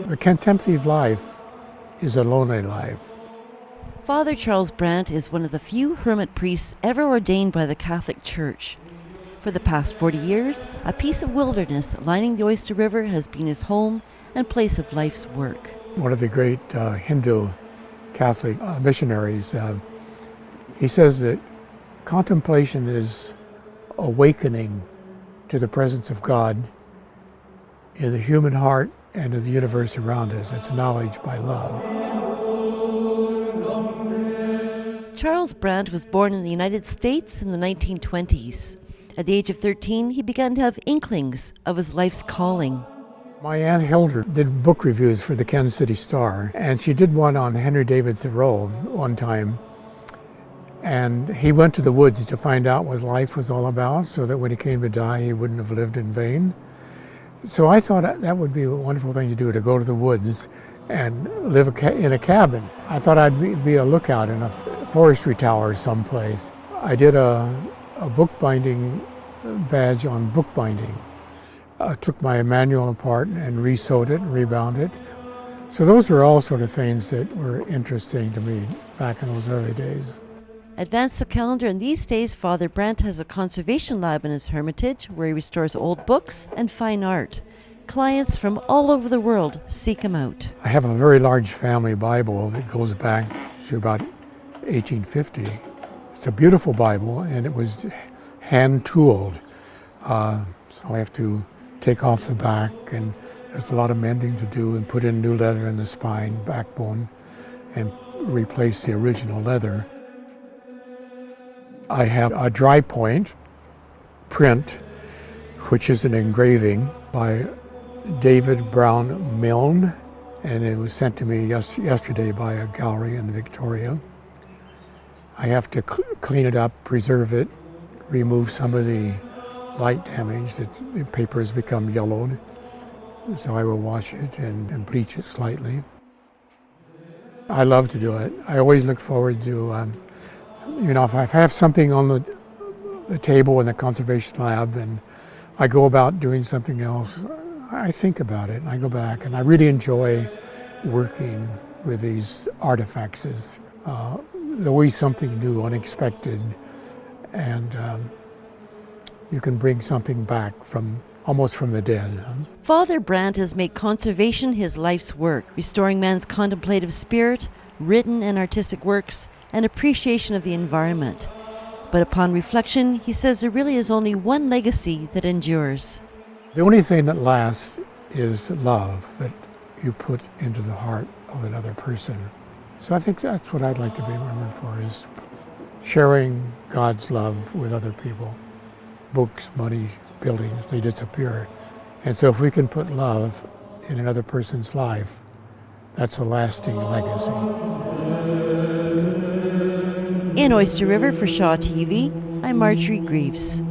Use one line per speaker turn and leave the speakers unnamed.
The contemplative life is a lonely life.
Father Charles Brandt is one of the few hermit priests ever ordained by the Catholic Church. For the past 40 years, a piece of wilderness lining the Oyster River has been his home and place of life's work.
One of the great Hindu Catholic missionaries, he says that contemplation is awakening to the presence of God in the human heart and in the universe around us. It's knowledge by love.
Charles Brandt was born in the United States in the 1920s. At the age of 13, he began to have inklings of his life's calling.
My Aunt Hilda did book reviews for the Kansas City Star, and she did one on Henry David Thoreau one time. And he went to the woods to find out what life was all about, so that when he came to die, he wouldn't have lived in vain. So I thought that would be a wonderful thing to do, to go to the woods and live in a cabin. I thought I'd be a lookout in a forestry tower someplace. I did a bookbinding badge on bookbinding. I took my manual apart and re-sewed it and rebound it. So those were all sort of things that were interesting to me back in those early days.
Advance the calendar, and these days Father Brandt has a conservation lab in his hermitage where he restores old books and fine art. Clients from all over the world seek him out.
I have a very large family Bible that goes back to about 1850. It's a beautiful Bible, and it was hand-tooled. So I have to take off the back, and there's a lot of mending to do, and put in new leather in the spine, backbone, and replace the original leather. I have a dry point print, which is an engraving by David Brown Milne, and it was sent to me yesterday by a gallery in Victoria. I have to clean it up, preserve it, remove some of the light damage. The paper has become yellowed, so I will wash it and bleach it slightly. I love to do it. I always look forward to, if I have something on the table in the conservation lab and I go about doing something else, I think about it and I go back, and I really enjoy working with these artifacts. There's always something new, unexpected, and you can bring something back almost from the dead.
Father Brandt has made conservation his life's work, restoring man's contemplative spirit, written and artistic works, and appreciation of the environment. But upon reflection, he says there really is only one legacy that endures.
The only thing that lasts is love that you put into the heart of another person. So I think that's what I'd like to be remembered for, is sharing God's love with other people. Books, money, buildings, they disappear. And so if we can put love in another person's life, that's a lasting legacy.
In Oyster River for Shaw TV, I'm Marjorie Greaves.